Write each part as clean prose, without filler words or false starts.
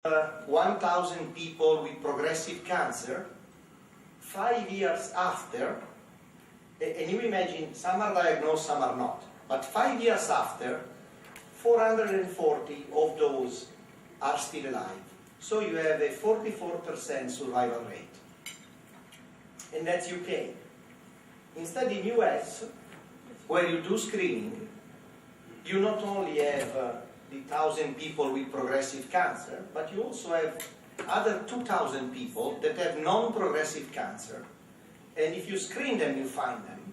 1,000 people with progressive cancer, 5 years after, and you imagine some are diagnosed, some are not, but 5 years after, 440 of those are still alive. So you have a 44% survival rate. And that's UK. Instead, in US, where you do screening, you not only have the 1,000 people with progressive cancer, but you also have other 2,000 people that have non-progressive cancer. And if you screen them, you find them.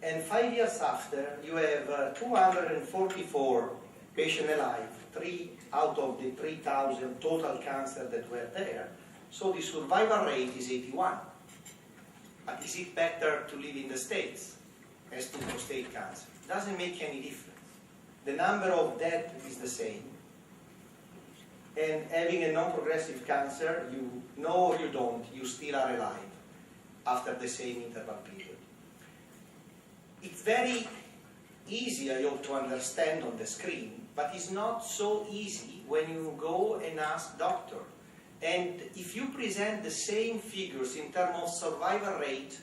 And 5 years after, you have 244 patients alive, 3 out of the 3,000 total cancer that were there. So the survival rate is 81. But is it better to live in the States as to prostate cancer? Doesn't make any difference. The number of deaths is the same. And having a non-progressive cancer, you know or you don't, you still are alive after the same interval period. It's very easy, I hope, to understand on the screen, but it's not so easy when you go and ask doctor. And if you present the same figures in terms of survival rate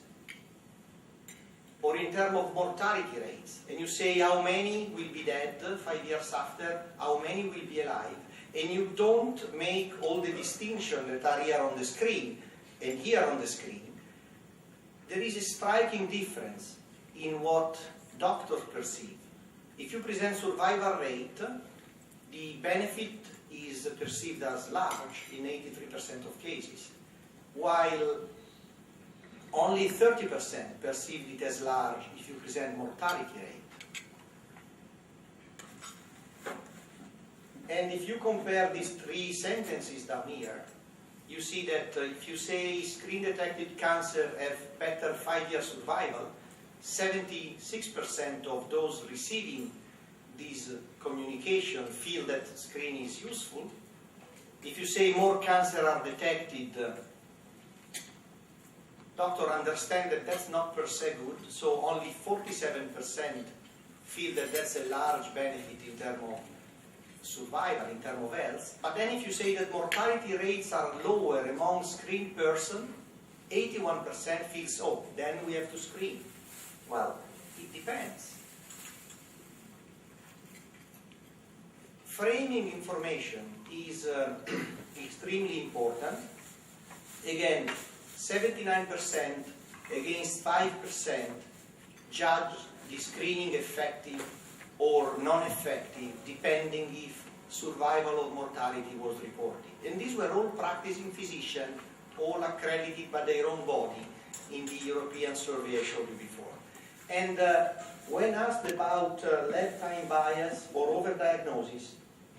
or in terms of mortality rates, and you say how many will be dead 5 years after, how many will be alive, and you don't make all the distinctions that are here on the screen and here on the screen, there is a striking difference in what doctors perceive. If you present survival rate, the benefit is perceived as large in 83% of cases, while only 30% perceive it as large if you present mortality rate. And if you compare these three sentences down here, you see that if you say screen-detected cancer have better 5-year survival, 76% of those receiving this communication feel that screening is useful. If you say more cancer are detected, doctors understand that that's not per se good, so only 47% feel that that's a large benefit in terms of survival, in terms of health. But then if you say that mortality rates are lower among screened persons, 81% feels, oh, then we have to screen. Well, it depends. Framing information is extremely important. Again, 79% against 5% judge the screening effective or non-effective, depending if survival or mortality was reported. And these were all practicing physicians, all accredited by their own body in the European survey I showed you before. And when asked about lab time bias or overdiagnosis,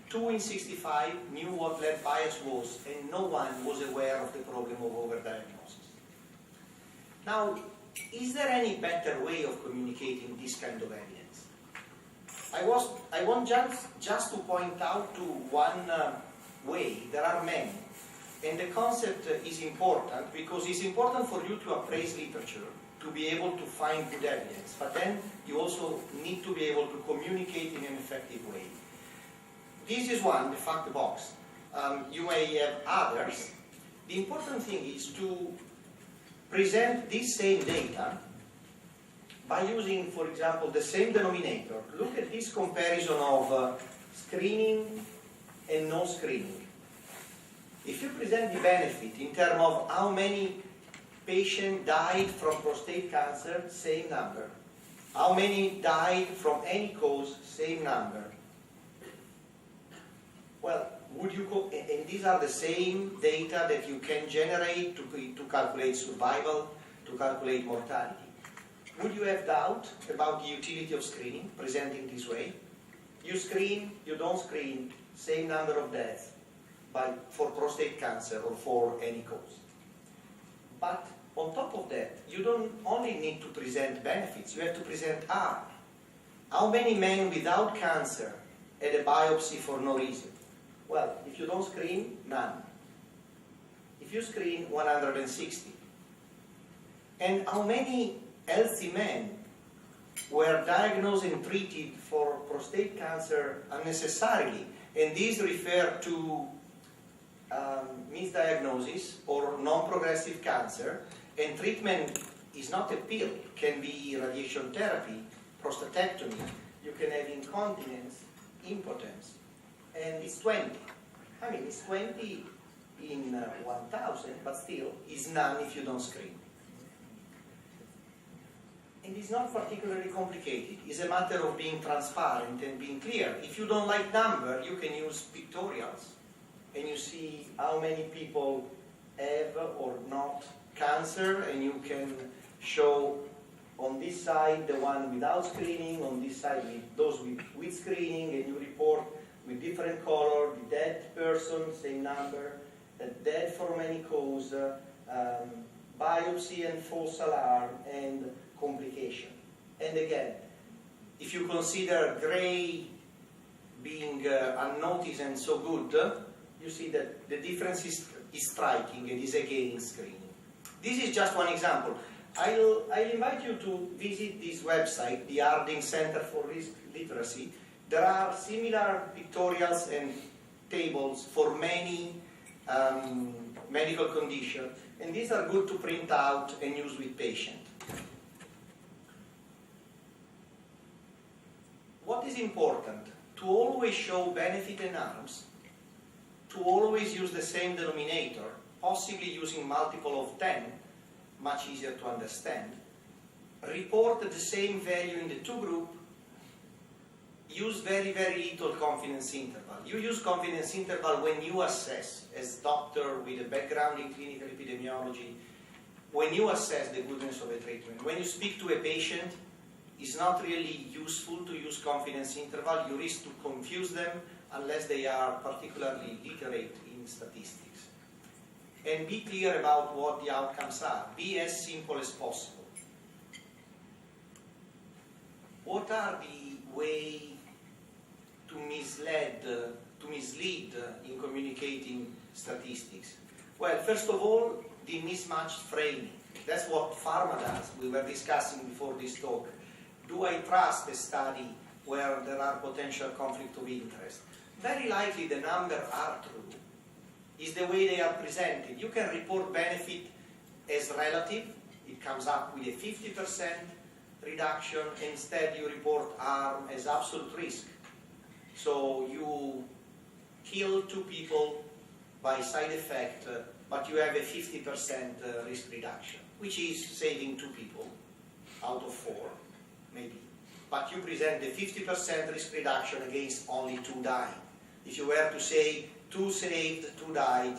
2 in 65 knew what lab bias was, and no one was aware of the problem of overdiagnosis. Now, is there any better way of communicating this kind of evidence? I want just to point out to one way. There are many. And the concept is important because it's important for you to appraise literature, to be able to find good evidence, but then you also need to be able to communicate in an effective way. This is one, the fact box. You may have others. The important thing is to present this same data by using, for example, the same denominator. Look at this comparison of screening and no screening. If you present the benefit in terms of how many patients died from prostate cancer, same number. How many died from any cause, same number. Well, would you and these are the same data that you can generate to calculate survival, to calculate mortality. Would you have doubt about the utility of screening, presenting this way? You screen, you don't screen, same number of deaths for prostate cancer or for any cause. But on top of that, you don't only need to present benefits, you have to present harm. How many men without cancer had a biopsy for no reason? Well, if you don't screen, none. If you screen, 160. And how many healthy men were diagnosed and treated for prostate cancer unnecessarily? And these refer to misdiagnosis or non-progressive cancer, and treatment is not a pill. It can be radiation therapy, prostatectomy, you can have incontinence, impotence, and it's 20. I mean, it's 20 in 1,000, but still, it's none if you don't screen. And it's not particularly complicated. It's a matter of being transparent and being clear. If you don't like number, you can use pictorials, and you see how many people have or not cancer, and you can show on this side the one without screening, on this side those with screening, and you report with different color, the dead person, same number, dead from any cause, biopsy and false alarm, and complication. And again, if you consider gray being unnoticed and so good, you see that the difference is striking and is again screening. This is just one example. I'll invite you to visit this website, the Harding Center for Risk Literacy. There are similar pictorials and tables for many medical conditions, and these are good to print out and use with patients. What is important? To always show benefit and harms, to always use the same denominator, possibly using multiple of 10, much easier to understand, report the same value in the two groups, use very, very little confidence interval. You use confidence interval when you assess, as doctor with a background in clinical epidemiology, when you assess the goodness of a treatment. When you speak to a patient, it's not really useful to use confidence interval. You risk to confuse them unless they are particularly literate in statistics. And be clear about what the outcomes are. Be as simple as possible. What are the ways to mislead in communicating statistics? Well, first of all, the mismatched framing. That's what pharma does. We were discussing before this talk. Do I trust a study where there are potential conflict of interest? Very likely the numbers are true. Is the way they are presented. You can report benefit as relative. It comes up with a 50% reduction. Instead, you report harm as absolute risk. So you kill 2 people by side effect, but you have a 50% risk reduction, which is saving 2 people out of 4, maybe. But you present the 50% risk reduction against only 2 dying. If you were to say 2 saved, 2 died,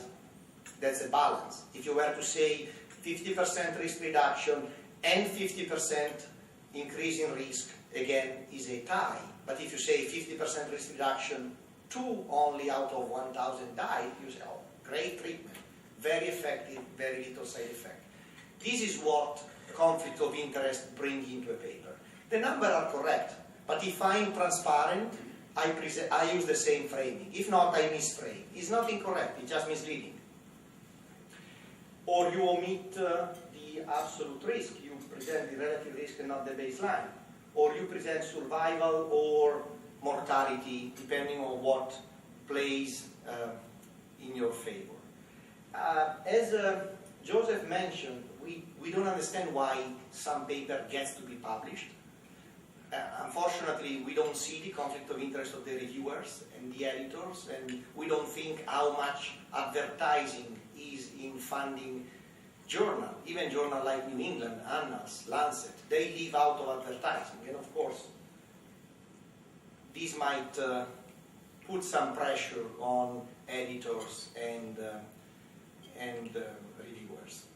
that's a balance. If you were to say 50% risk reduction and 50% increase in risk, again, is a tie. But if you say 50% risk reduction, 2 only out of 1,000 died, you say, oh, great treatment, very effective, very little side effect. This is what conflict of interest brings into a paper. The numbers are correct, but if I'm transparent, I use the same framing. If not, I misframe. It's not incorrect, it's just misleading. Or you omit the absolute risk. You present the relative risk and not the baseline. Or you present survival or mortality, depending on what plays in your favor. As Joseph mentioned, we don't understand why some paper gets to be published. Unfortunately, we don't see the conflict of interest of the reviewers and the editors, and we don't think how much advertising is in funding journal, even journal like New England, Annals, Lancet. They live out of advertising, and of course, this might put some pressure on editors and reviewers.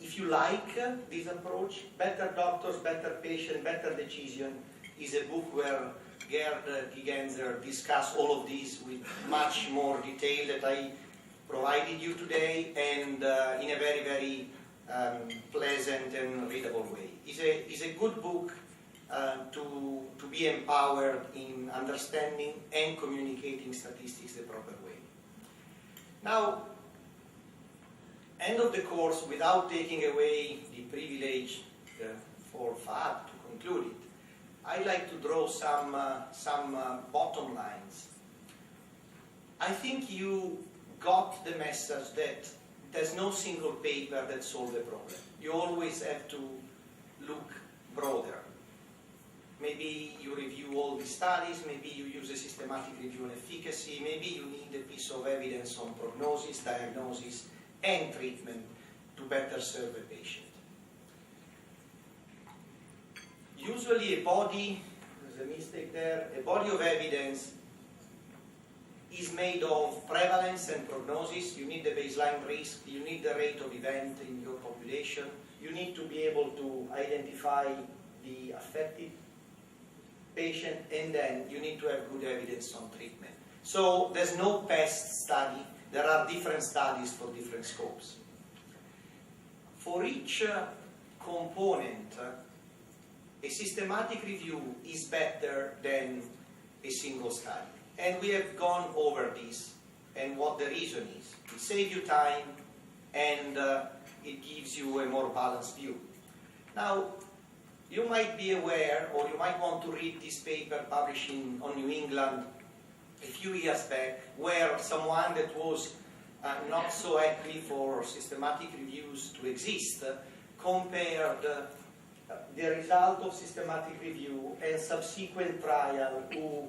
If you like this approach, Better Doctors, Better Patient, Better Decision is a book where Gerd Gigerenzer discussed all of this with much more detail that I provided you today, and in a very, very pleasant and readable way. It's a good book to be empowered in understanding and communicating statistics the proper way. Now, end of the course, without taking away the privilege for Fahd to conclude it, I'd like to draw some bottom lines. I think you got the message that there's no single paper that solves the problem. You always have to look broader. Maybe you review all the studies, maybe you use a systematic review on efficacy, maybe you need a piece of evidence on prognosis, diagnosis, and treatment to better serve the patient. Usually a body, there's a mistake there, a body of evidence is made of prevalence and prognosis. You need the baseline risk, you need the rate of event in your population, you need to be able to identify the affected patient, and then you need to have good evidence on treatment. So there's no best study, there are different studies for different scopes. For each component, a systematic review is better than a single study. And we have gone over this and what the reason is. It saves you time and it gives you a more balanced view. Now, you might be aware, or you might want to read this paper published on New England a few years back, where someone that was not so happy for systematic reviews to exist compared the result of systematic review and subsequent trial who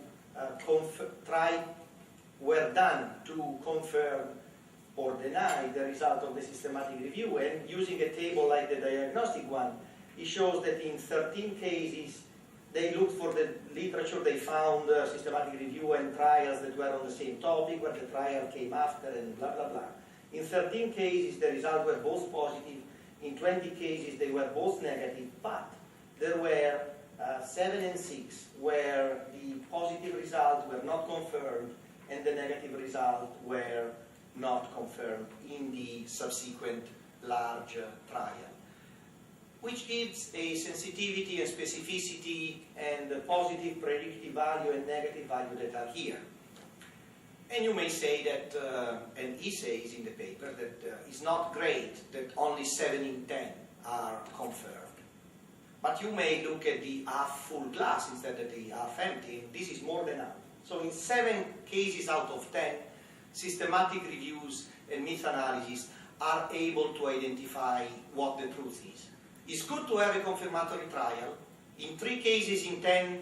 were done to confirm or deny the result of the systematic review, and using a table like the diagnostic one, it shows that in 13 cases they looked for the literature, they found systematic review and trials that were on the same topic, where the trial came after, and blah blah blah. In 13 cases the results were both positive, in 20 cases they were both negative, but there were 7 and 6 where the positive results were not confirmed and the negative results were not confirmed in the subsequent large trial, which gives a sensitivity and specificity and the positive predictive value and negative value that are here. And you may say that, and he says in the paper, that it's not great that only 7 in 10 are confirmed. But you may look at the half full glass instead of the half empty, and this is more than half. So in 7 cases out of 10, systematic reviews and meta-analysis are able to identify what the truth is. It's good to have a confirmatory trial. In 3 cases in 10,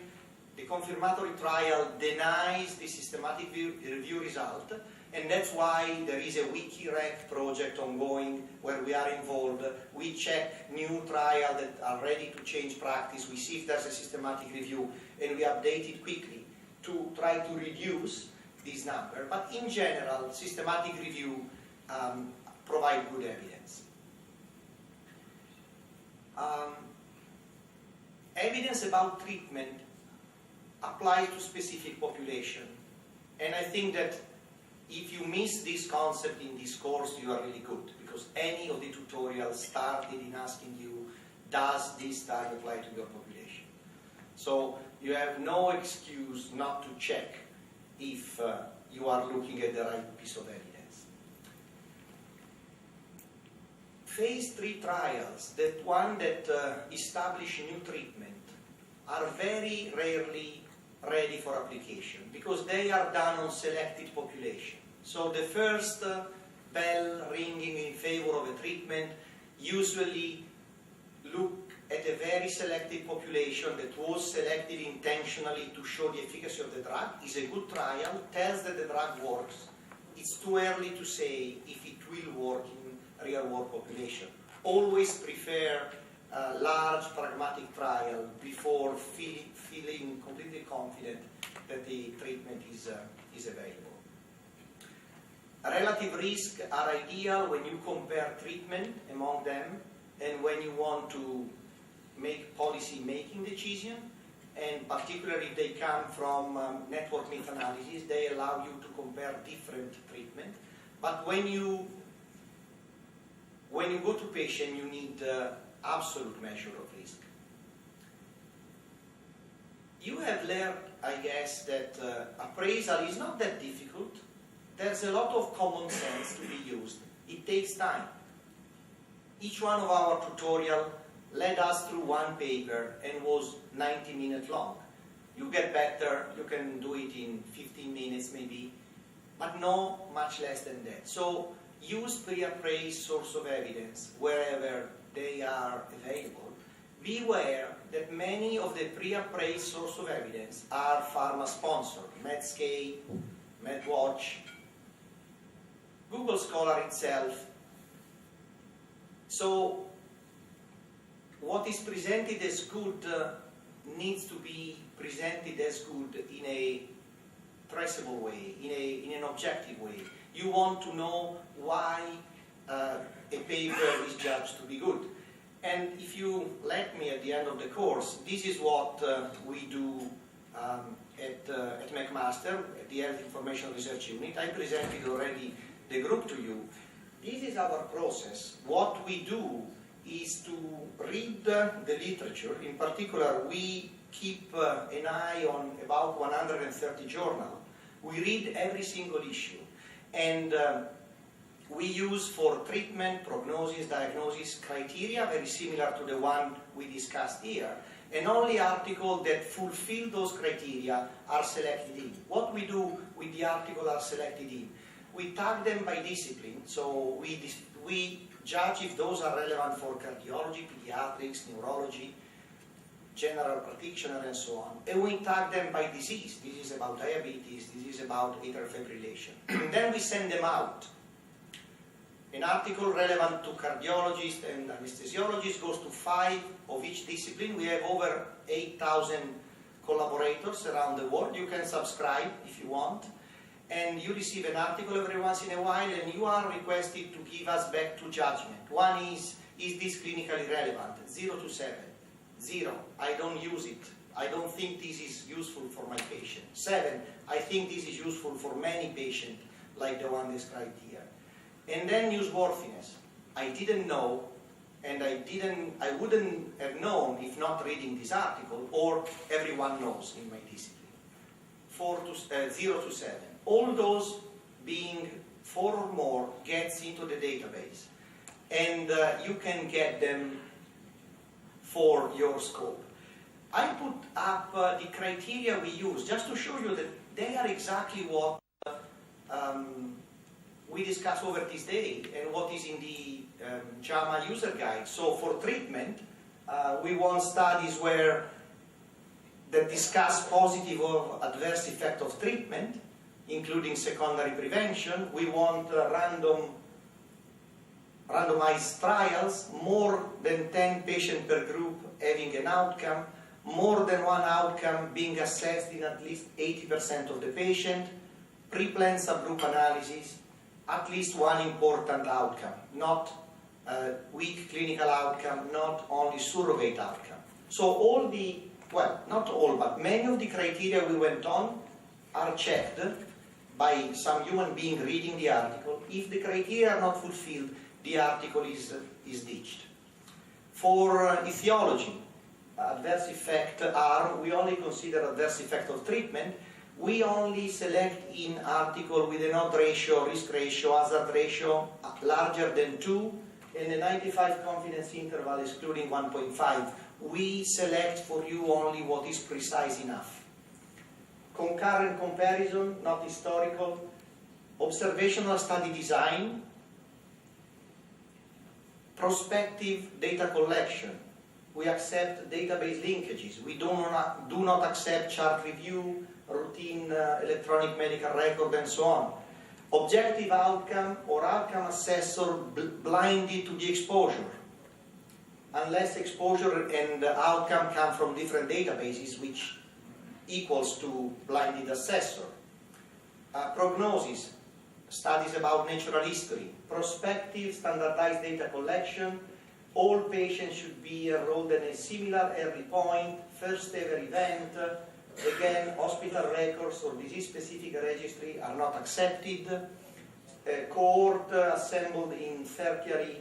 the confirmatory trial denies the systematic review result, and that's why there is a WikiRec project ongoing where we are involved. We check new trials that are ready to change practice, we see if there's a systematic review, and we update it quickly to try to reduce this number. But in general, systematic review provide good evidence. Evidence about treatment applies to specific population, and I think that if you miss this concept in this course, you are really good, because any of the tutorials started in asking you, does this study apply to your population? So you have no excuse not to check if you are looking at the right piece of evidence. Phase 3 trials, that one that establish new treatment, are very rarely ready for application because they are done on selected population. So the first bell ringing in favor of a treatment usually look at a very selected population that was selected intentionally to show the efficacy of the drug, is a good trial, tells that the drug works. It's too early to say if it will work in real-world population. Always prefer a large pragmatic trial before feeling completely confident that the treatment is available. Relative risks are ideal when you compare treatment among them and when you want to make policy-making decision, and particularly if they come from network meta-analysis, they allow you to compare different treatment. But when you go to patient, you need absolute measure of risk. You have learned, I guess, that appraisal is not that difficult. There's a lot of common sense to be used. It takes time. Each one of our tutorials led us through one paper and was 90 minutes long. You get better, you can do it in 15 minutes maybe, but no much less than that. So use pre-appraised source of evidence wherever they are available. Beware that many of the pre-appraised source of evidence are pharma-sponsored, Medscape, MedWatch, Google Scholar itself. So what is presented as good needs to be presented as good in a traceable way, in an objective way. You want to know why a paper is judged to be good. And if you let me at the end of the course, this is what we do at McMaster, at the Health Information Research Unit. I presented already the group to you. This is our process. What we do is to read the literature. In particular, we keep an eye on about 130 journals. We read every single issue. And we use for treatment, prognosis, diagnosis criteria very similar to the one we discussed here. And only articles that fulfill those criteria are selected in. What we do with the articles are selected in. We tag them by discipline, so we judge if those are relevant for cardiology, pediatrics, neurology, general practitioner, and so on. And we tag them by disease. This is about diabetes, this is about atrial fibrillation. Then we send them out. An article relevant to cardiologists and anesthesiologists goes to 5 of each discipline. We have over 8,000 collaborators around the world. You can subscribe if you want. And you receive an article every once in a while, and you are requested to give us back 2 judgments. One is this clinically relevant? 0 to 7. 0, I don't use it. I don't think this is useful for my patient. 7, I think this is useful for many patients, like the one described here. And then newsworthiness. I didn't know, and I wouldn't have known if not reading this article, or everyone knows in my discipline. 0 to 7. All those being 4 or more gets into the database, and you can get them for your scope. I put up the criteria we use just to show you that they are exactly what we discussed over this day and what is in the JAMA user guide. So for treatment, we want studies that discuss positive or adverse effect of treatment, including secondary prevention. We want randomized trials, more than 10 patients per group having an outcome, more than one outcome being assessed in at least 80% of the patient, pre-planned subgroup analysis, at least one important outcome, not weak clinical outcome, not only surrogate outcome. So all the, well, not all, but many of the criteria we went on are checked by some human being reading the article. If the criteria are not fulfilled, the article is ditched. For etiology, adverse effect are, we only consider adverse effect of treatment. We only select in article with an odds ratio, risk ratio, hazard ratio larger than 2, and a 95 confidence interval excluding 1.5. We select for you only what is precise enough. Concurrent comparison, not historical. Observational study design. Prospective data collection. We accept database linkages. We do not accept chart review, routine electronic medical record, and so on. Objective outcome or outcome assessor blinded to the exposure. Unless exposure and outcome come from different databases, which equals to blinded assessor. Prognosis, studies about natural history. Prospective standardized data collection. All patients should be enrolled in a similar early point, first ever event. Again, hospital records or disease-specific registry are not accepted. Cohort assembled in tertiary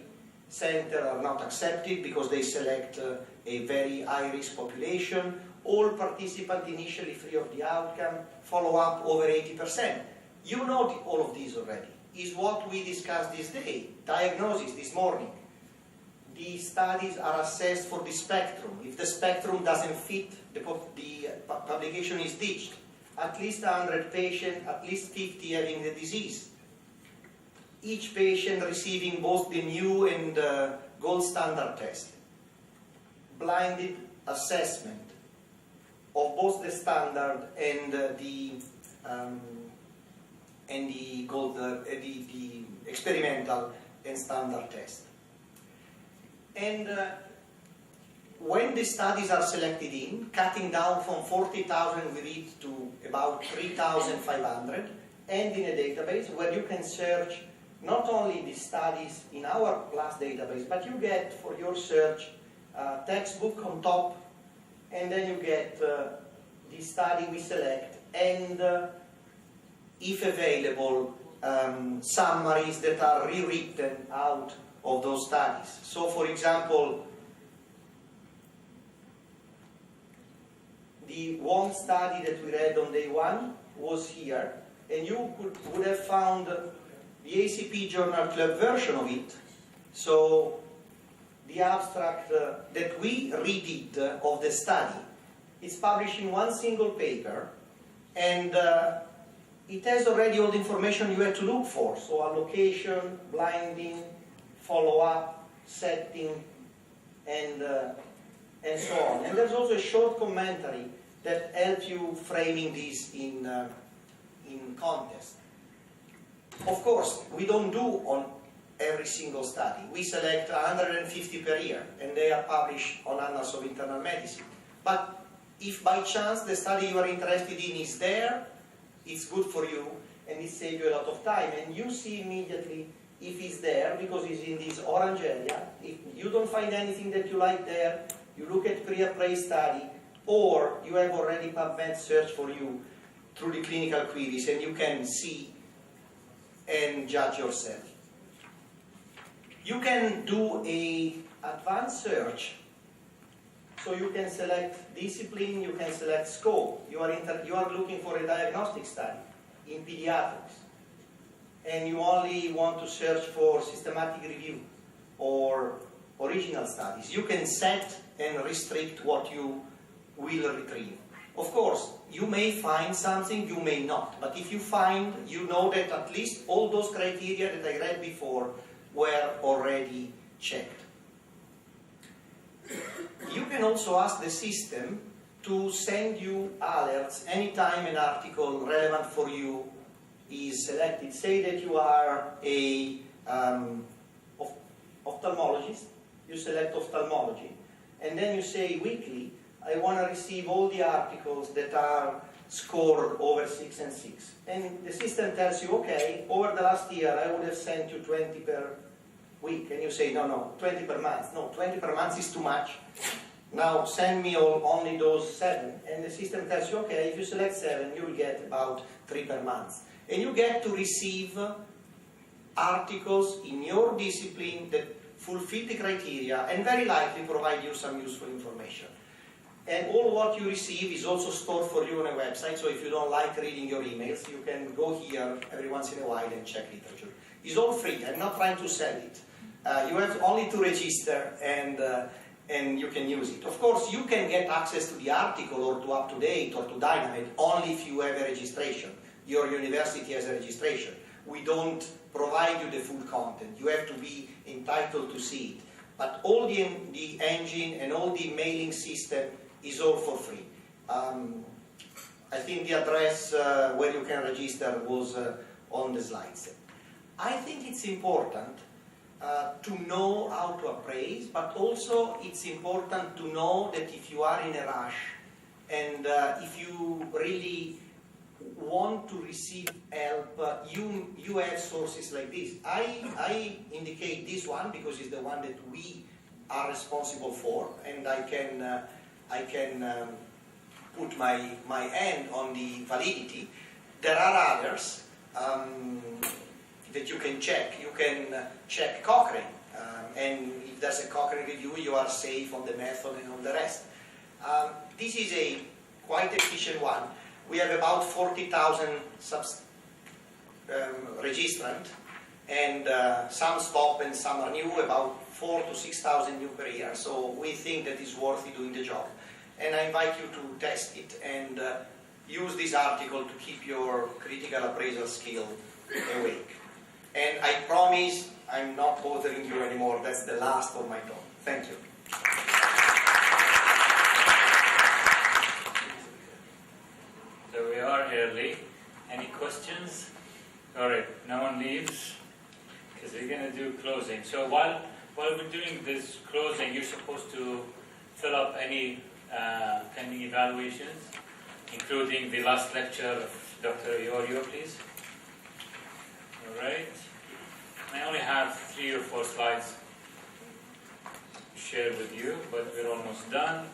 center are not accepted because they select a very high-risk population. All participants initially free of the outcome, follow-up over 80%. You know all of these already. Is what we discussed this day, diagnosis this morning. The studies are assessed for the spectrum. If the spectrum doesn't fit, the publication is ditched. at least 100 patients, at least 50 having the disease. Each patient receiving both the new and gold standard test. Blinded assessment of both the standard and the experimental and standard test. And when the studies are selected in, cutting down from 40,000 we read to about 3,500, and in a database where you can search not only the studies in our PLAS database, but you get for your search textbook on top, and then you get the study we select, and if available, summaries that are rewritten out of those studies. So for example, the one study that we read on day one was here, and you would have found the ACP Journal Club version of it. So the abstract that we redid of the study is published in one single paper, and it has already all the information you had to look for. So allocation, blinding, follow-up, setting, and so on. And there's also a short commentary that helps you framing this in context. Of course, we don't do on every single study. We select 150 per year, and they are published on Annals of Internal Medicine. But if by chance the study you are interested in is there, it's good for you, and it saves you a lot of time. And you see immediately if it's there, because it's in this orange area. If you don't find anything that you like there, you look at pre-appraised study, or you have already PubMed search for you through the clinical queries, and you can see and judge yourself. You can do an advanced search, so you can select discipline, you can select scope. You are looking for a diagnostic study in pediatrics, and you only want to search for systematic review or original studies. You can set and restrict what you will retrieve. Of course, you may find something, you may not, but if you find, you know that at least all those criteria that I read before were already checked. You can also ask the system to send you alerts anytime an article relevant for you is selected. Say that you are a ophthalmologist, you select ophthalmology, and then you say weekly, I want to receive all the articles that are scored over 6 and 6. And the system tells you, okay, over the last year I would have sent you 20 per week. And you say, no, 20 per month. No, 20 per month is too much. Now send me only those 7. And the system tells you, okay, if you select 7, you will get about 3 per month. And you get to receive articles in your discipline that fulfill the criteria and very likely provide you some useful information. And all what you receive is also stored for you on a website, so if you don't like reading your emails, you can go here every once in a while and check literature. It's all free. I'm not trying to sell it. You have only to register and you can use it. Of course, you can get access to the article or to UpToDate or to Dynamate only if you have a registration. Your university has a registration. We don't provide you the full content. You have to be entitled to see it. But all the engine and all the mailing system is all for free. I think the address where you can register was on the slides. I think it's important to know how to appraise, but also it's important to know that if you are in a rush and if you really want to receive help, you have sources like this. I indicate this one because it's the one that we are responsible for, and I can put my hand on the validity. There are others that you can check. You can check Cochrane, and if there's a Cochrane review, you are safe on the method and on the rest. This is a quite efficient one. We have about 40,000 registrant, and some stop and some are new, about 4,000 to 6,000 new per year. So we think that it's worth doing the job. And I invite you to test it, and use this article to keep your critical appraisal skill awake. And I promise I'm not bothering you anymore. That's the last of my talk. Thank you. So we are early. Any questions? All right, no one leaves because we're going to do closing. So while we're doing this closing, you're supposed to fill up any pending evaluations, including the last lecture of Dr. Iorio, please. All right. I only have 3 or 4 slides to share with you, but we're almost done,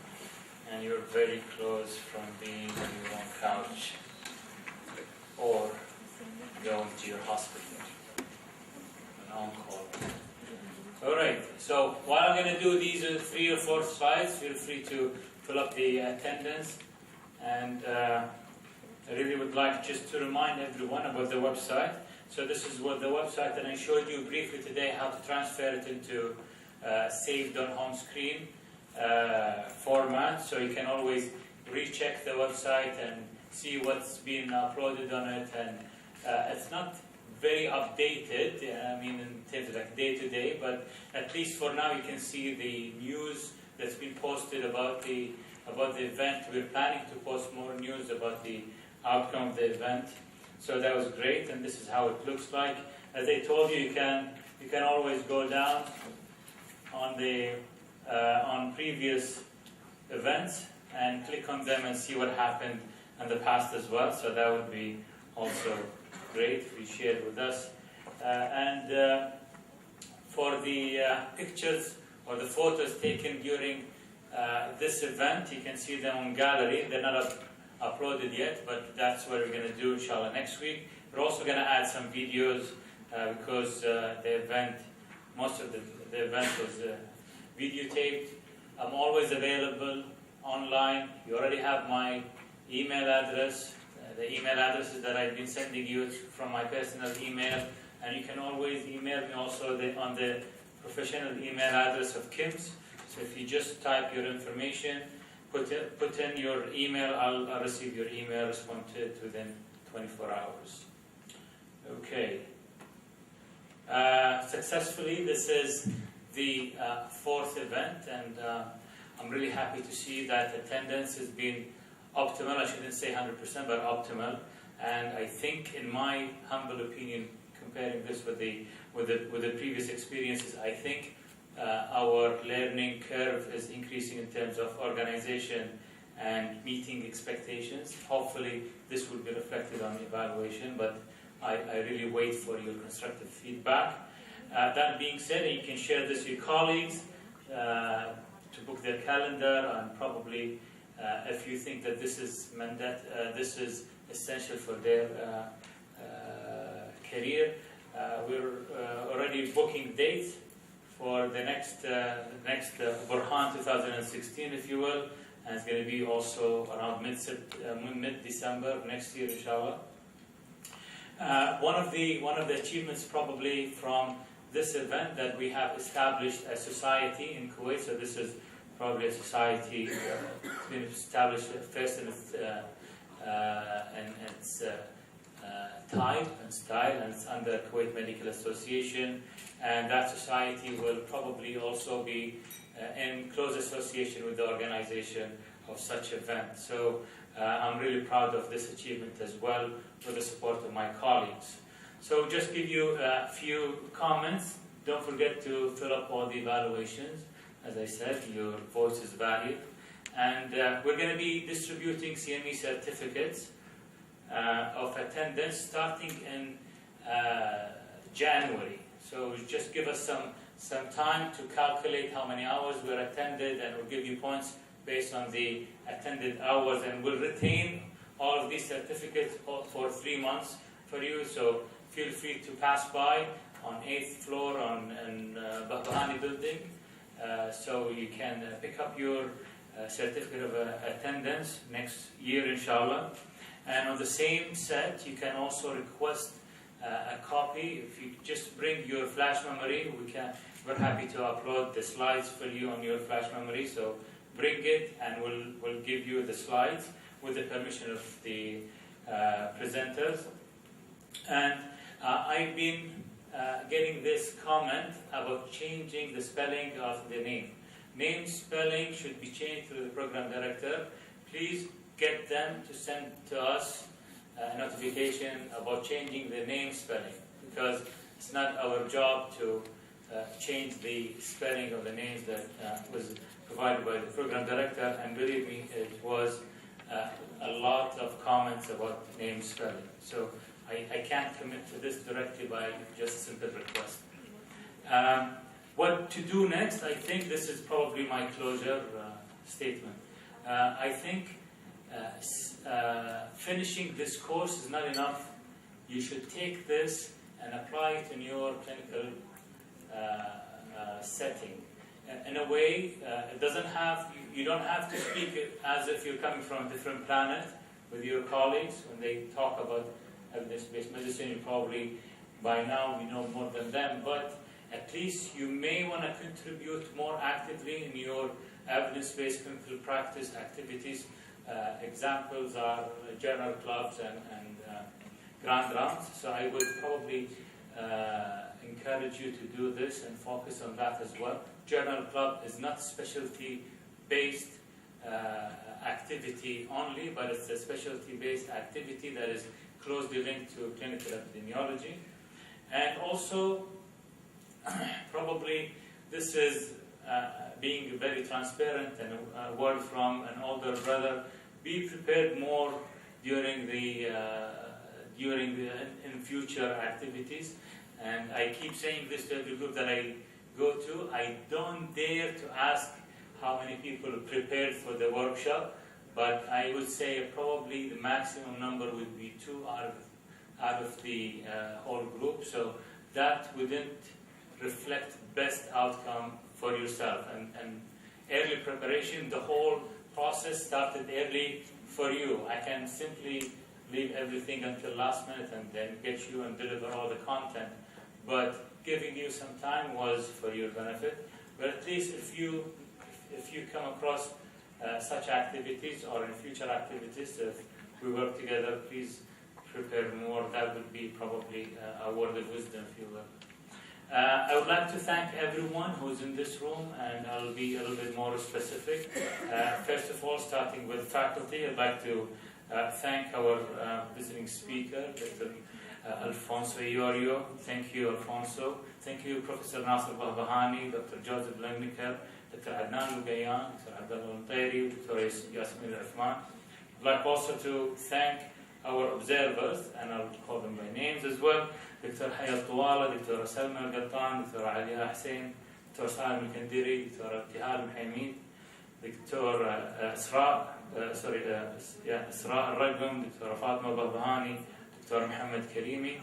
and you're very close from being on your own couch or going to your hospital and on call. All right. So while I'm going to do these 3 or 4 slides, feel free to fill up the attendance. And I really would like just to remind everyone about the website. So this is what the website that I showed you briefly today, how to transfer it into saved on home screen format. So you can always recheck the website and see what's been uploaded on it. And it's not very updated, I mean in terms of like day to day, but at least for now you can see the news that's been posted about the event. We're planning to post more news about the outcome of the event. So that was great, and this is how it looks like. As I told you, you can always go down on the on previous events and click on them and see what happened in the past as well. So that would be also great if you shared with us. And for the pictures or the photos taken during this event, you can see them on gallery. They're not uploaded yet, but that's what we're going to do, inshallah, next week. We're also going to add some videos because the event, most of the event was videotaped. I'm always available online. You already have my email address. The email addresses that I've been sending you from my personal email, and you can always email me also on the professional email address of KIMS. So if you just type your information, put in your email, I'll receive your email, respond to it within 24 hours. Okay. Successfully, this is the 4th event, and I'm really happy to see that attendance has been optimal. I shouldn't say 100%, but optimal. And I think, in my humble opinion, comparing this with the previous experiences, I think our learning curve is increasing in terms of organization and meeting expectations. Hopefully, this will be reflected on the evaluation, but I really wait for your constructive feedback. That being said, you can share this with your colleagues to book their calendar, and probably if you think that this is essential for their career. We're already booking dates for the next Burhan 2016, if you will, and it's going to be also around mid-December next year, inshallah. One of the achievements probably from this event that we have established a society in Kuwait. So this is probably a society that's been established first in its type and style, and it's under Kuwait Medical Association, and that society will probably also be in close association with the organization of such event. So I'm really proud of this achievement as well, with the support of my colleagues. So just give you a few comments. Don't forget to fill up all the evaluations. As I said, your voice is valued. And we're going to be distributing CME certificates of attendance starting in January. So just give us some time to calculate how many hours were attended, and we'll give you points based on the attended hours, and we'll retain all of these certificates for 3 months for you. So feel free to pass by on 8th floor in Bahbahani building, so you can pick up your certificate of attendance next year, inshallah. And on the same set, you can also request a copy. If you just bring your flash memory, we're happy to upload the slides for you on your flash memory. So bring it, and we'll give you the slides. with the permission of the presenters. And I've been getting this comment about changing the spelling of the name. Name spelling should be changed to the program director. Please get them to send to us a notification about changing the name spelling, because it's not our job to change the spelling of the names that was provided by the program director, and believe me, it was a lot of comments about name spelling. So I can't commit to this directly by just a simple request. What to do next? I think this is probably my closure statement. I think finishing this course is not enough. You should take this and apply it in your clinical setting. In a way, it doesn't have, you don't have to speak it as if you're coming from a different planet with your colleagues. When they talk about evidence-based medicine, you probably, by now, you know more than them, but at least you may want to contribute more actively in your evidence-based clinical practice activities. Examples are journal clubs and grand rounds. So I would probably encourage you to do this and focus on that as well. Journal club is not specialty-based activity only, but it's a specialty-based activity that is closely linked to clinical epidemiology. And also, probably this is being very transparent and a word from an older brother. Be prepared more during the in future activities. And I keep saying this to every group that I go to. I don't dare to ask how many people prepared for the workshop, but I would say probably the maximum number would be 2 out of the whole group. So that wouldn't reflect best outcome for yourself. And early preparation, the whole process started early for you. I can simply leave everything until last minute and then get you and deliver all the content. But giving you some time was for your benefit. But at least if you come across such activities or in future activities, if we work together, please prepare more. That would be probably a word of wisdom, if you will. I would like to thank everyone who's in this room, and I'll be a little bit more specific. First of all, starting with faculty, I'd like to thank our visiting speaker, Dr. Alfonso Iorio. Thank you, Alfonso. Thank you, Professor Nasser Bahbahani, Dr. Joseph Langnicker, Dr. Adnan Lugayan, Dr. Abdullah Al-Mtairi, Dr. Yasmin Al-Uthman. I'd like also to thank our observers, and I'll call them by names as well. Dr. Hayat Tuwala, Dr. Salma Al-Gattan, Dr. Aliya Hussein, Dr. Salim Al-Kandiri, Dr. Ibtihal Al-Hamid, Dr. Isra Al-Ragum, Dr. Fatma Bahbahani, Dr. Muhammad Karimi,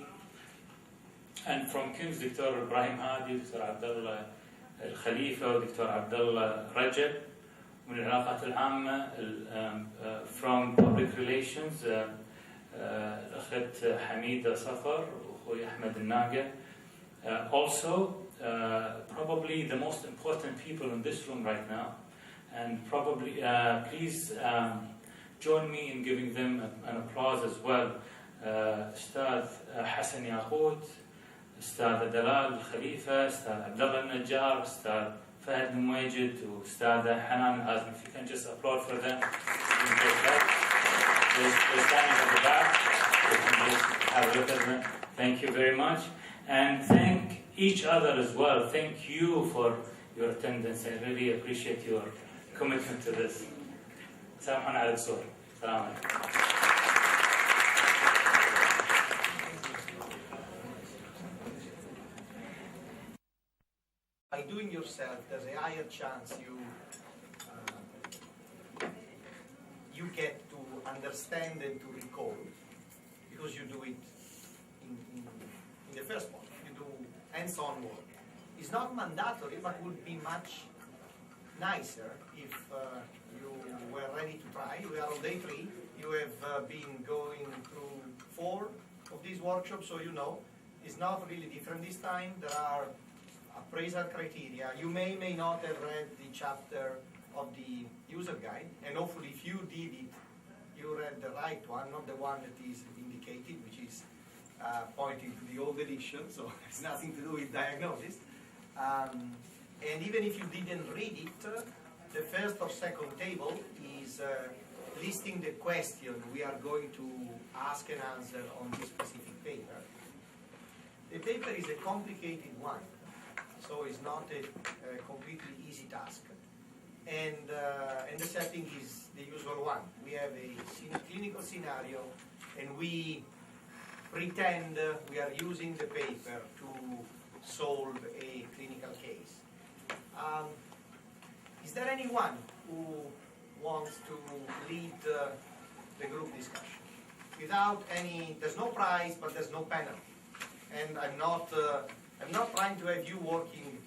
and from KIMS, Dr. Ibrahim Hadi, Dr. Abdullah Al-Khalifa, Dr. Abdullah Rajab. من العلاقات العامة from public relations الأخت حميدة صفر وأخوي أحمد الناقة. Also, probably the most important people in this room right now, and probably please join me in giving them an applause as well. أستاذ حسن ياقوت, أستاذ دلال الخليفة, أستاذ عبد الله النجار, أستاذ فهد المواجد, وأستاذة حنان الآزمي. If you can just applaud for them. They're standing at the back. You can just have a look at them. Thank you very much. And thank each other as well. Thank you for your attendance. I really appreciate your commitment to this. سامحونا على الصور. السلام عليكم. By doing yourself, there's a higher chance you get to understand and to recall, because you do it in the first one. You do hands-on work. It's not mandatory, but would be much nicer if you were ready to try. We are on day 3. You have been going through 4 of these workshops, so you know it's not really different this time. There are appraisal criteria. You may not have read the chapter of the user guide, and hopefully if you did it, you read the right one, not the one that is indicated, which is pointing to the old edition, so it's nothing to do with diagnosis. And even if you didn't read it, the first or second table is listing the question we are going to ask and answer on this specific paper. The paper is a complicated one, so it's not a completely easy task. And the setting is the usual one. We have a clinical scenario, and we pretend we are using the paper to solve a clinical case. Is there anyone who wants to lead the group discussion? Without any, there's no prize, but there's no penalty. And I'm not trying to have you working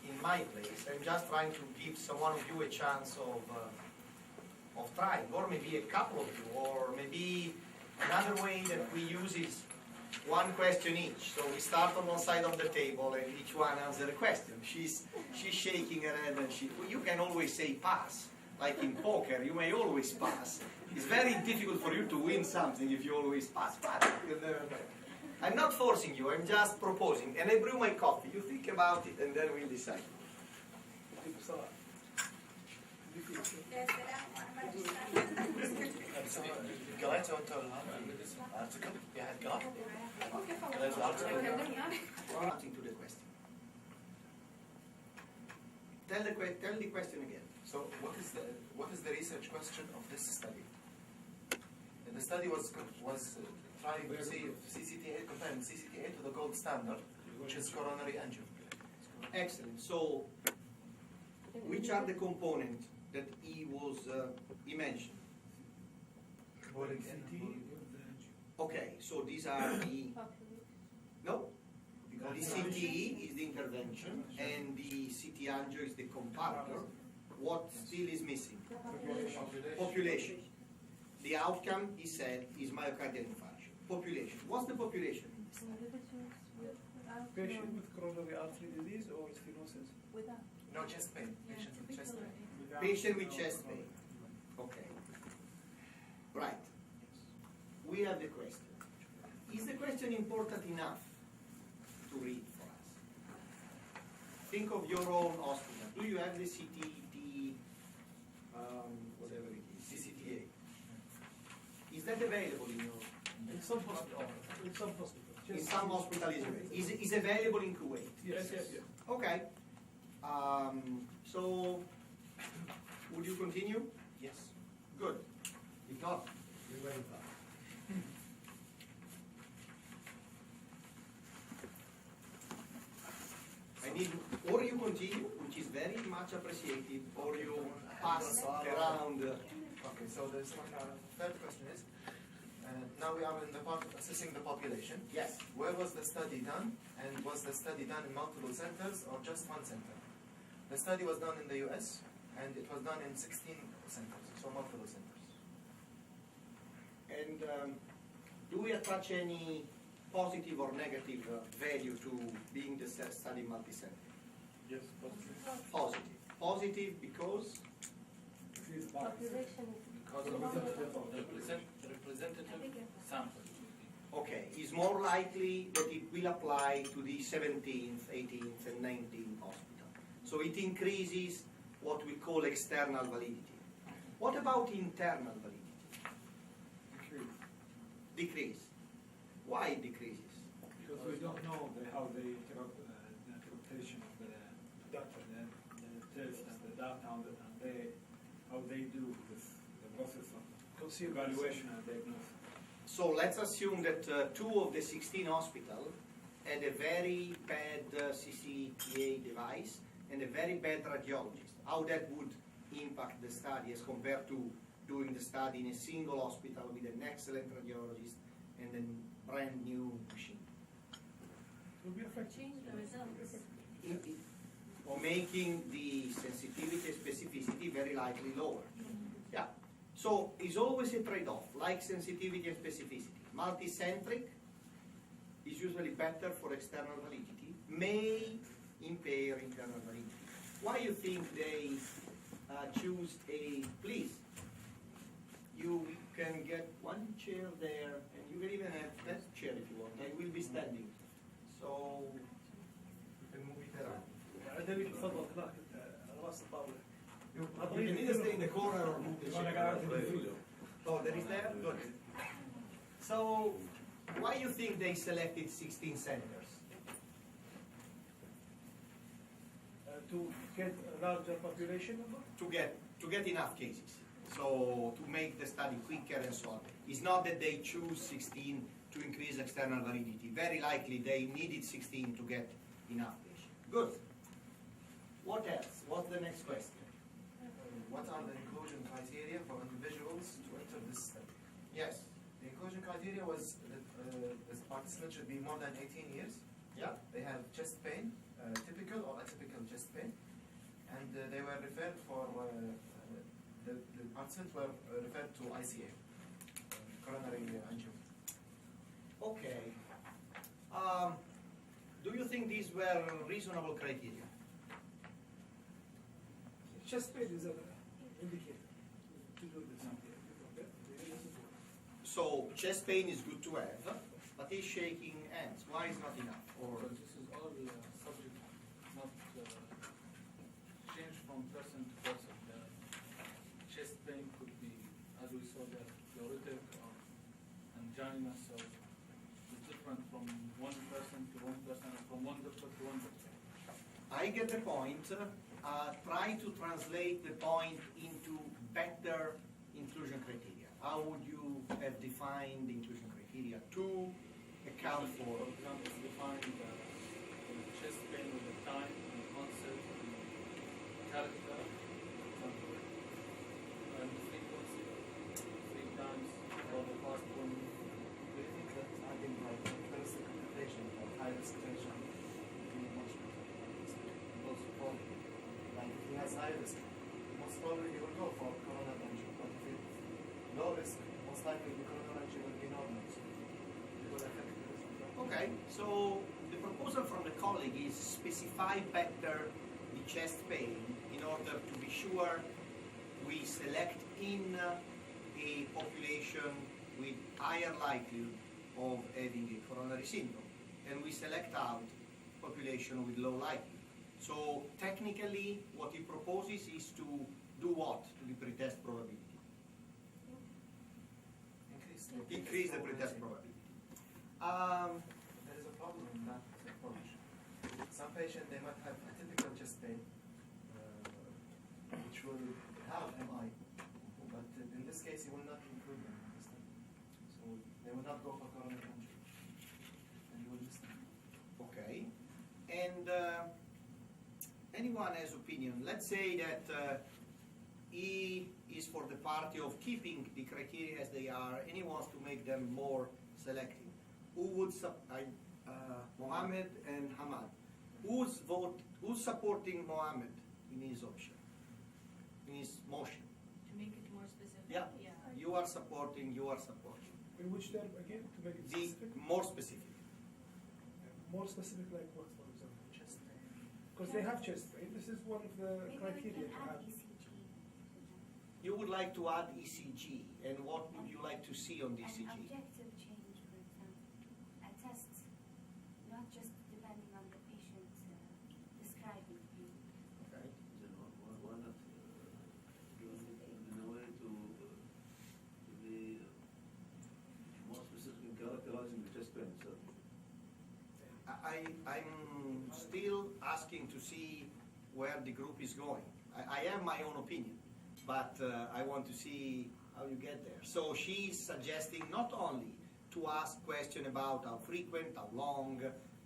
in my place. I'm just trying to give one of you a chance of trying, or maybe a couple of you, or maybe another way that we use is one question each. So we start on one side of the table, and each one answers a question. She's shaking her head, and you can always say pass. Like in poker, you may always pass. It's very difficult for you to win something if you always pass. But you'll never know. I'm not forcing you, I'm just proposing. And I brew my coffee. You think about it, and then we'll decide. قريت انت الارتكل يعني قرأت قريت الارتكل Answering to the question. Tell the question again. So what is the research question of this study? The study was trying to see if CCTA, comparing CCTA to the gold standard, which is coronary angioplasty. Excellent. So, which are the components that he mentioned? Okay, so these are the... No? The CTE is the intervention, and the CT angio is the comparator. What still is missing? Population. The outcome, he said, is myocardial infarction. Population. What's the population in this study? Patient with coronary artery disease or stenosis? Without. No, chest pain. Patient with chest pain. Patient with chest pain. Okay. Right. We have the question. Is the question important enough to read for us? Think of your own hospital. Do you have the CTT, whatever it is, CCTA? Is that available in your... In some hospital. In some hospital. In some hospital is available in Kuwait? Yes. Okay. So, would you continue? Yes. Good. Because you're very fast. I need, or you continue, which is very much appreciated, or you pass around. Okay, so the third question is, now we are in the part of assessing the population. Yes. Where was the study done, and was the study done in multiple centers or just one center? The study was done in the US, and it was done in 16 centers, so multiple centers. And do we attach any positive or negative value to being the study multi-center? Yes, positive. Positive. Positive because? Population Because of the representative sample. Okay, is more likely that it will apply to the 17th, 18th, and 19th hospital. So it increases what we call external validity. What about internal validity? Decrease. Why it decreases? Because we don't know how the interpretation of the doctor, the test and the data, and how they do this, the process of evaluation and diagnosis. So let's assume that 2 of the 16 hospitals had a very bad CCTA device and a very bad radiologist. How that would impact the study as compared to doing the study in a single hospital with an excellent radiologist and a brand new machine. It will be affected. change the results. Or making the sensitivity and specificity very likely lower. Yeah. So it's always a trade-off, like sensitivity and specificity. Multicentric is usually better for external validity, may impair internal validity. Why you think they choose a, please? you can get one chair there, and you can even have that chair if you want. I will be standing, so you can move it around. عندما تفضل هناك على راس الطاولة. You can either stay in the corner or move the chair. Oh, there is there? Good. So, why you think they selected 16 centers? To get a larger population number? To get enough cases. So, to make the study quicker and so on. It's not that they choose 16 to increase external validity. Very likely they needed 16 to get enough patients. Good. What else? What's the next question? What are the inclusion criteria for individuals to enter this study? Yes. The inclusion criteria was that the participant should be more than 18 years. Yeah? They have chest pain, typical or atypical chest pain, and they were referred for, the participants were referred to ICA, coronary angioplasty. Okay. Do you think these were reasonable criteria? Chest pain is an indicator to do this. So chest pain is good to have, but he's shaking hands. Why is not enough? Or So this is all subject, not change from person to person. The chest pain could be, as we saw, the pleuritic or angina, so it's different from one person to one person, and from one doctor to one doctor. I get the point. Try to translate the point into better inclusion criteria. How would you have defined the inclusion criteria to account for? For example, it's defined chest pain with the time and onset, the character, for example, and the frequency, 3 times for the past 1 week. Do you think that adding like characteristic occupation or high risk patient would be much better? Also for Like if he has high risk, most probably he will go for coronary angio. But if he low risk, most likely the coronary angio will be normal. So it will affect the risk. Okay, so the proposal from the colleague is specify better the chest pain in order to be sure we select in a population with higher likelihood of having a coronary syndrome, and we select out population with low likelihood. So technically, what he proposes is to do what to the pretest probability? Increase the pretest probability. There is a problem in that approach. Some patients, they might have atypical chest pain, which will have MI, but in this case, he will not include them in the study. So they will not go for coronary angio, and he will miss them. Okay, and anyone has opinion? Let's say that he is for the party of keeping the criteria as they are, and he wants to make them more selective. Who would Mohammed and Hamad? Who's supporting Mohammed in his option, in his motion? To make it more specific? Yeah. You are supporting. In which term again, to make it The specific? more specific. More specific like what, for example? Chest pain. Because they have chest pain. This is one of the Maybe we criteria can to add have. ECG. You would like to add ECG, and what would you like to see on the An ECG? objective change, for example. A test, not just depending on the patient describing you. Okay. Then why not do it in a way to be more specific in characterizing the chest pain itself? I'm still asking to see where the group is going. I have my own opinion, but I want to see how you get there. So she's suggesting not only to ask questions about how frequent, how long,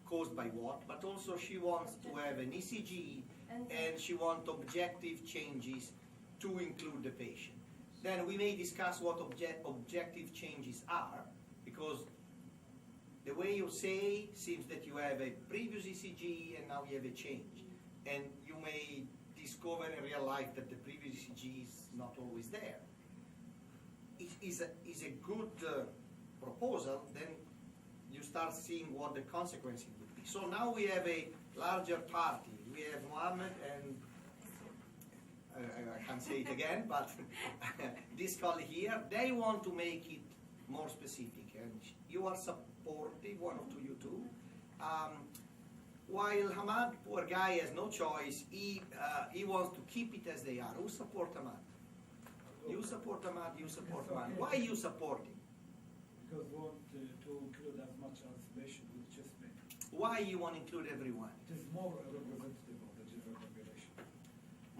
caused by what, but also she wants to have an ECG and she wants objective changes to include the patient. Then we may discuss what objective changes are, because the way you say seems that you have a previous ECG and now you have a change. And you may discover in real life that the previous ECG is not always there. It is a good proposal, then you start seeing what the consequences would be. So now we have a larger party. We have Mohammed and I can't say it again, but this colleague here, they want to make it more specific, and you are supportive, one of you too. While Hamad, poor guy, has no choice, he wants to keep it as they are. Who support Hamad? You support Hamad, you support Hamad. Why you support him? Because we want to include as much as patient with chest pain. Why you want to include everyone? It is more representative of the general population.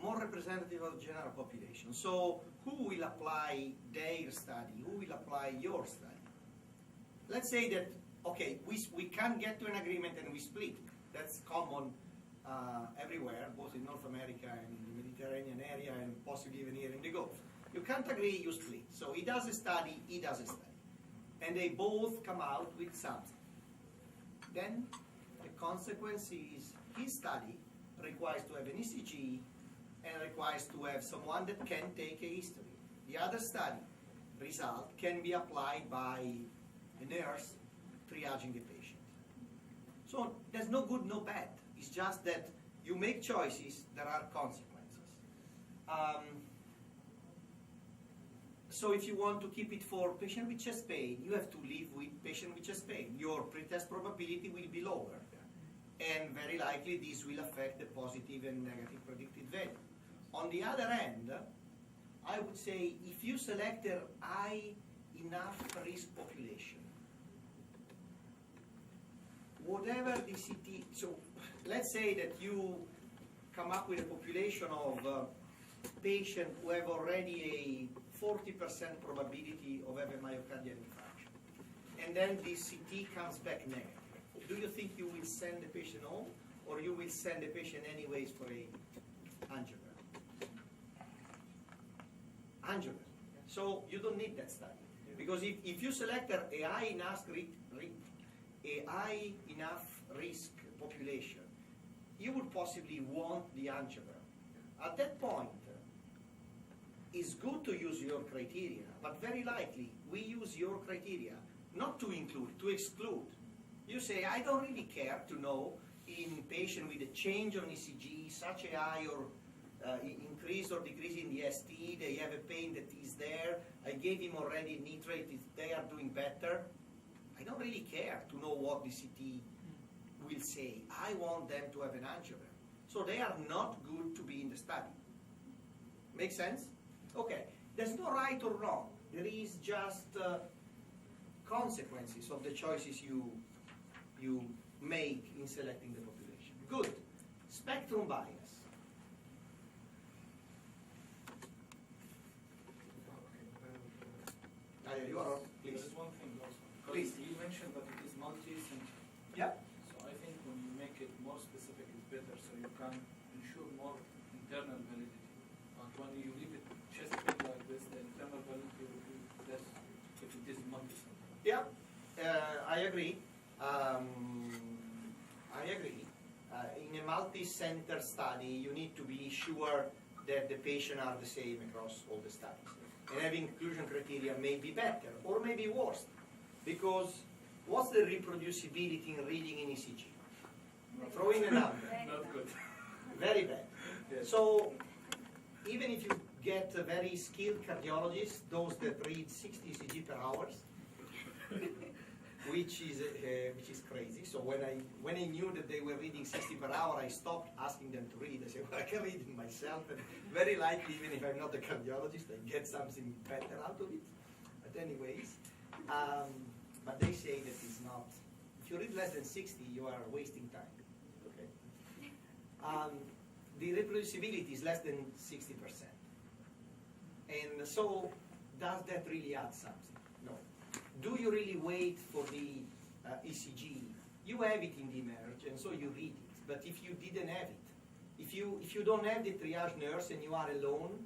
More representative of the general population. So who will apply their study? Who will apply your study? Let's say that, okay, we can't get to an agreement and we split. That's common everywhere, both in North America and in the Mediterranean area and possibly even here in the Gulf. You can't agree, you split. So he does a study, he does a study. And they both come out with something. Then the consequence is his study requires to have an ECG and requires to have someone that can take a history. The other study result can be applied by a nurse triaging the patient. So there's no good, no bad. It's just that you make choices, there are consequences. So if you want to keep it for patient with chest pain, you have to live with patient with chest pain. Your pretest probability will be lower. And very likely this will affect the positive and negative predicted value. On the other hand, I would say if you select a high enough risk population, whatever the CT, so let's say that you come up with a population of patients who have already a 40% probability of having myocardial infarction, and then the CT comes back negative. Do you think you will send the patient home, or you will send the patient anyways for a angiogram? Angiogram. So you don't need that study. Because if you select a high enough risk population, you would possibly want the angiogram. At that point, it's good to use your criteria, but very likely we use your criteria not to include, to exclude. You say, I don't really care to know in patient with a change on ECG, such a high or increase or decrease in the ST, they have a pain that is there, I gave him already nitrate, they are doing better. I don't really care to know what the CT will say. I want them to have an angiogram. So they are not good to be in the study. Make sense? Okay. There's no right or wrong. There is just consequences of the choices you make in selecting the population. Good. Spectrum bias. You are, please. There is one thing also. Please. You mentioned that it is multi-center. Yeah. So I think when you make it more specific, it's better, so you can ensure more internal validity. But when you leave it chest pain like this, the internal validity will be less if it is multi-center. Yeah, I agree. I agree. In a multi-center study, you need to be sure that the patients are the same across all the studies. And having inclusion criteria may be better or maybe worse, because what's the reproducibility in reading in ECG? Throw in a number. Not good. Very bad. Yes. So even if you get a very skilled cardiologist, those that read 60 ECG per hour, which is crazy. So when I knew that they were reading 60 per hour, I stopped asking them to read. I said, well, I can read it myself, and very likely, even if I'm not a cardiologist, I get something better out of it. But anyways, but they say that it's not. If you read less than 60, you are wasting time. Okay. The reproducibility is less than 60%, and so does that really add something? No. Do you really wait for the ECG? You have it in the emerge, and so you read it. But if you didn't have it, if you don't have the triage nurse and you are alone,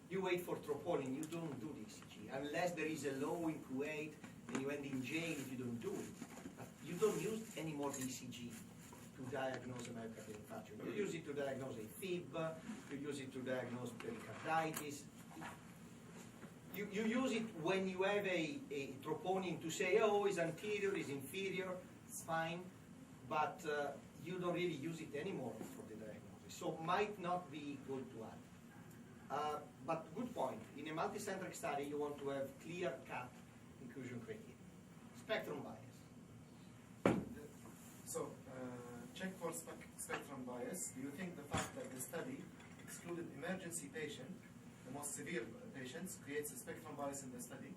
you wait for troponin. You don't do the ECG unless there is a law in Kuwait and you end in jail if you don't do it. But you don't use anymore the ECG to diagnose a myocardial infarction. You use it to diagnose a fib. You use it to diagnose pericarditis. You use it when you have a troponin to say, oh, it's anterior, it's inferior, it's fine, but you don't really use it anymore for the diagnosis. So might not be good to add. But good point. In a multicentric study, you want to have clear-cut inclusion criteria. Spectrum bias. So, check for spectrum bias. Do you think the fact that the study excluded emergency patient, the most severe patients, creates a spectrum bias in the study?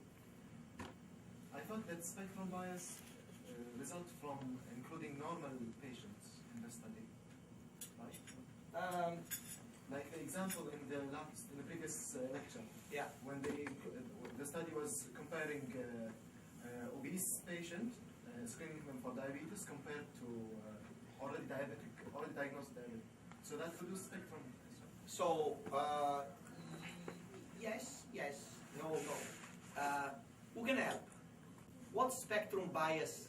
I thought that spectrum bias results from including normal patients in the study, right? Like the example in the previous lecture, Yeah. when the study was comparing obese patient, screening them for diabetes compared to already diagnosed diabetic. So that reduced spectrum. So, yes, no. Who can help? What spectrum bias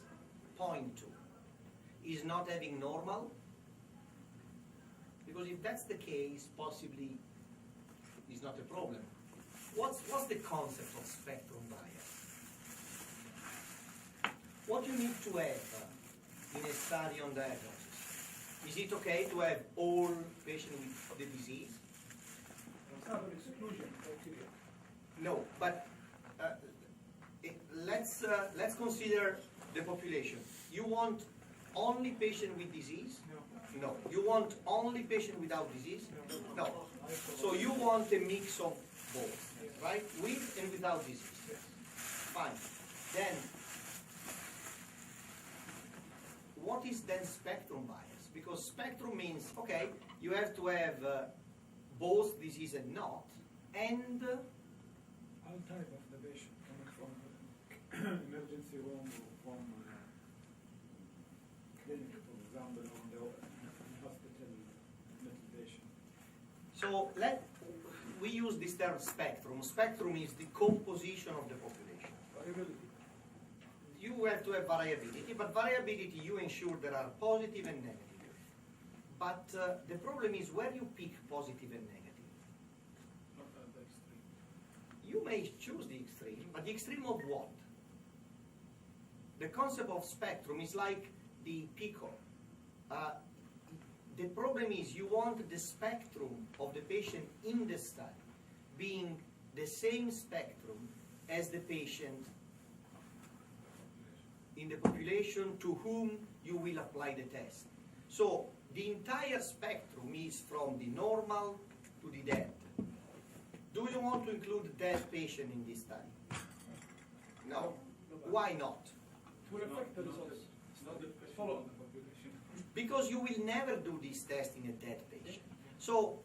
point to? Is not having normal? Because if that's the case, possibly it's not a problem. What's the concept of spectrum bias? What you need to have in a study on diagnosis? Is it okay to have all patients with the disease? It's not an exclusion criteria. No, but let's consider the population. You want only patient with disease? No. No. You want only patient without disease? No. So you want a mix of both, right? With and without disease. Fine. Then, what is then spectrum bias? Because spectrum means, okay, you have to have both disease and not, and All type of the patient coming from emergency room or from clinic, for example, or the hospital admitted patient. so we use this term spectrum. Spectrum is the composition of the population. Variability. You have to have variability, but variability you ensure there are positive and negative. But the problem is where you pick positive and negative. Not at the extreme. You may choose the extreme, but the extreme of what? The concept of spectrum is like the pico. The problem is you want the spectrum of the patient in the study being the same spectrum as the patient in the population to whom you will apply the test. So the entire spectrum is from the normal to the dead. Do you want to include dead patient in this study? No. Why not? To affect the results. It's not follow the population. Because you will never do this test in a dead patient. So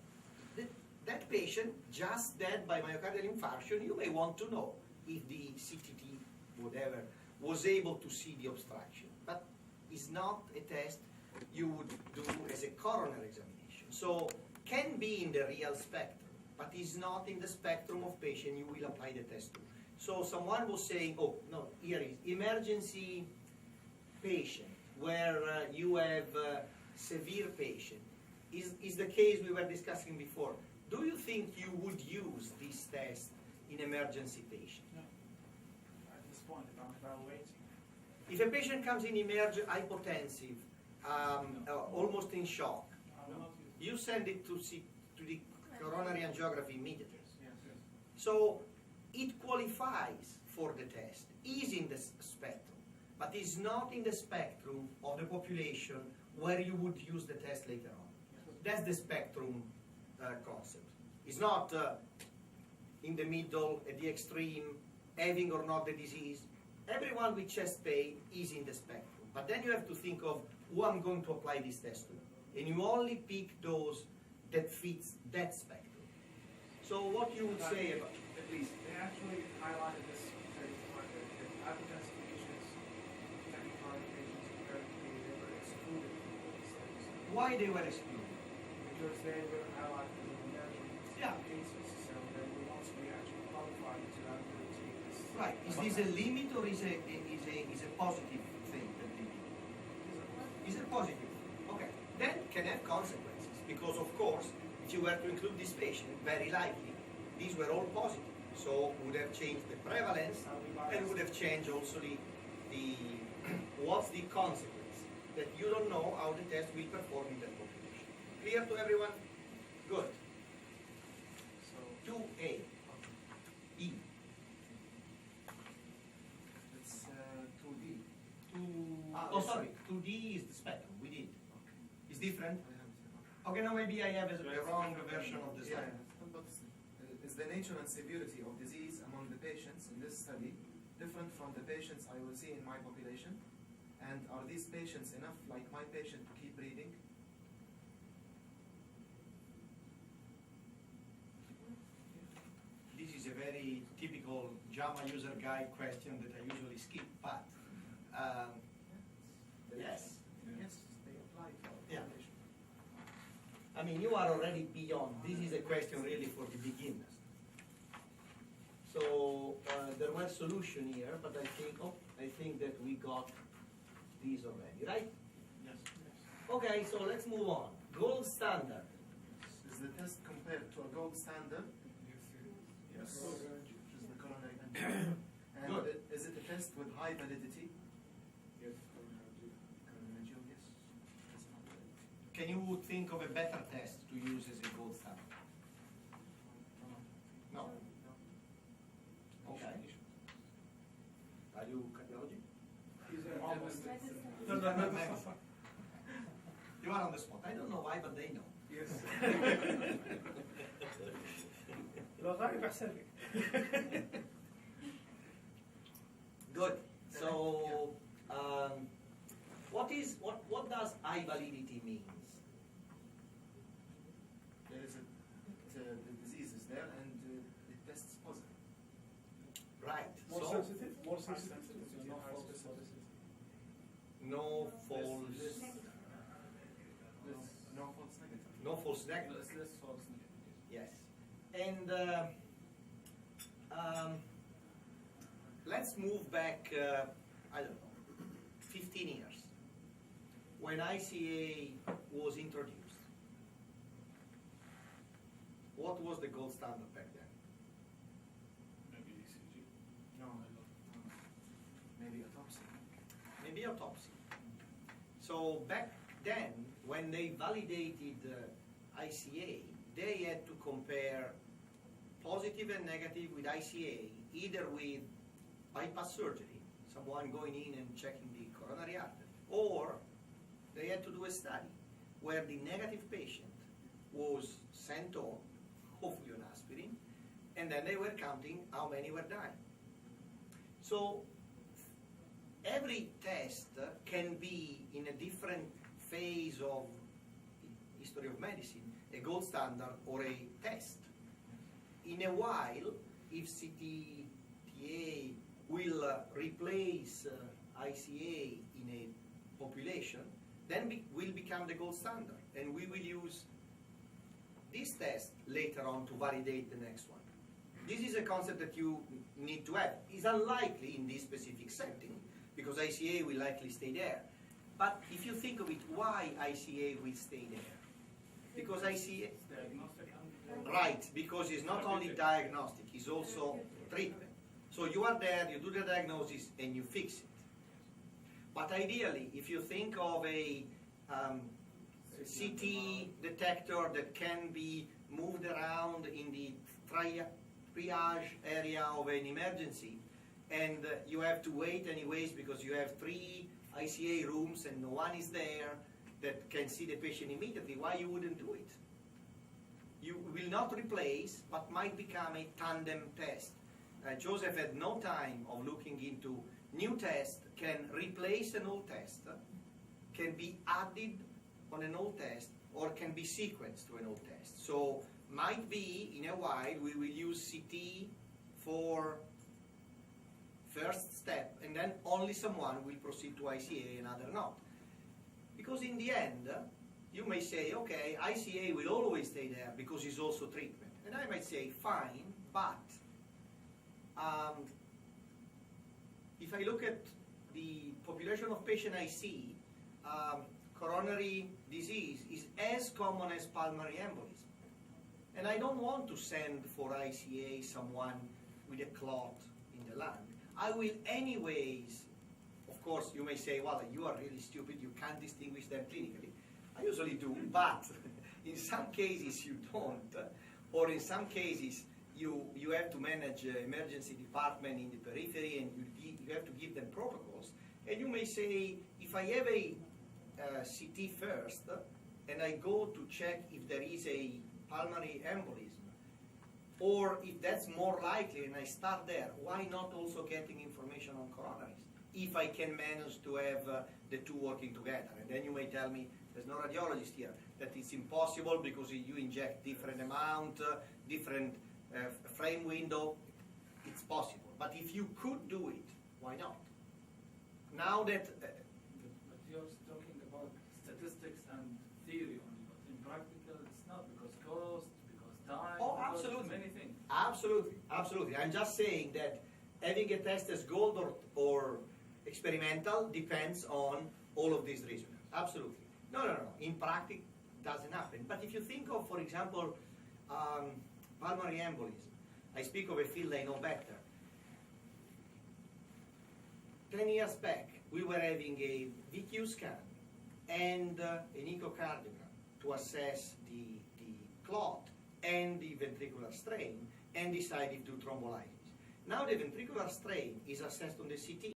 that patient, just dead by myocardial infarction, you may want to know if the CTT, whatever, was able to see the obstruction. But it's not a test you would do as a coronary examination. So can be in the real spectrum, but is not in the spectrum of patient you will apply the test to. So someone was saying, oh, no, here is emergency patient, where you have severe patient. Is the case we were discussing before. Do you think you would use this test in emergency patient? No. At this point, if I'm evaluating. If a patient comes in hypotensive, almost in shock, I will not use. you send it to the coronary angiography immediately. Yes. So it qualifies for the test, is in the spectrum, but is not in the spectrum of the population where you would use the test later on. That's the spectrum concept. It's not in the middle, at the extreme, having or not the disease. Everyone with chest pain is in the spectrum. But then you have to think of who I'm going to apply this test to. And you only pick those that fits that spectrum. So what you would say about... Please, they actually highlighted this hypertensive patients, tachycardic patients, compared to they were excluded from these studies Why they were excluded? because they were highlighted as emerging Yeah. cases. So they were ones we actually qualified to have to take this. Right. Is this a limit or is a positive thing that they do? Is it positive? Okay. Then can have consequences because of course, if you were to include this patient, very likely these were all positive. So would have changed the prevalence and would have changed also the what's the consequence that you don't know how the test will perform in that population. Clear to everyone? Good. So 2A. E. It's 2D. Oh, sorry. 2D is the spectrum. We did. Okay. It's different. I have it. Okay, now maybe I have the wrong version of the Yeah, slide. but is the nature and severity of disease among the patients in this study different from the patients I will see in my population? And are these patients enough like my patient to keep reading? This is a very typical JAMA user guide question that I usually skip, but yes. Yes, they apply for Yeah. population. I mean, you are already beyond. This is a question really for the beginners. So there were solutions here, but I think that we got these already, right? Yes. Okay, so let's move on. Gold standard. Is the test compared to a gold standard? Yes. Which is the coronary angiogram. And Good. is it a test with high validity? Yes. Coronary angio, yes. It's not valid. Can you think of a better test to use as a gold standard? No. Okay. Are you cardiology? Almost. Register. You are on the spot. I don't know why, but they know. Yes. لو غايب أحسن لك. Good. So, what does high validity means? There is the disease is there and it tests positive. Right. More So sensitive. More sensitive. No false positive. no false, No false negative. no false negative. It's less false negative. Yes. And let's move back. I don't know, 15 years, when ICA was introduced. What was the gold standard back then? Maybe ECG. No. Maybe autopsy. Maybe autopsy. So back then, when they validated ICA, they had to compare positive and negative with ICA, either with bypass surgery, someone going in and checking the coronary artery, or they had to do a study where the negative patient was sent on, hopefully on aspirin, and then they were counting how many were dying. So every test can be in a different phase of history of medicine, a gold standard or a test. In a while, if CTTA will replace ICA in a population, then will become the gold standard, and we will use this test later on to validate the next one. This is a concept that you need to have. It's unlikely in this specific setting, because ICA will likely stay there. But if you think of it, why ICA will stay there? Because ICA, Diagnostic and right, because it's not only diagnostic, it's also treatment. So you are there, you do the diagnosis, and you fix it. But ideally, if you think of a CT detector that can be moved around in the triage area of an emergency, and you have to wait anyways because you have 3 ICA rooms and no one is there that can see the patient immediately, why you wouldn't do it? You will not replace, but might become a tandem test. Joseph had no time of looking into new test, can replace an old test, can be added on an old test, or can be sequenced to an old test. So might be, in a while, we will use CT for first step, and then only someone will proceed to ICA and other not. Because in the end, you may say, okay, ICA will always stay there because it's also treatment. And I might say, fine, but if I look at the population of patients I see, coronary disease is as common as pulmonary embolism. And I don't want to send for ICA someone with a clot in the lung. I will anyways, of course you may say, well, you are really stupid, you can't distinguish them clinically. I usually do, but in some cases you don't, or in some cases you have to manage emergency department in the periphery, and you have to give them protocols. And you may say, if I have a CT first, and I go to check if there is a pulmonary embolism, or if that's more likely and I start there, why not also getting information on coronaries? If I can manage to have the two working together. And then you may tell me, there's no radiologist here, that it's impossible because you inject different amount, different frame window. It's possible. But if you could do it, why not? Now that... But you're talking about statistics and theory only, but in practical it's not, because cost, because time, Oh, because absolutely. many things. Absolutely, absolutely. I'm just saying that having a test as gold or experimental depends on all of these reasons. Absolutely. No. In practice, doesn't happen. But if you think of, for example, pulmonary embolism, I speak of a field I know better. 10 years back, we were having a VQ scan and an echocardiogram to assess the clot and the ventricular strain and decide if to do thrombolysis. Now the ventricular strain is assessed on the CT.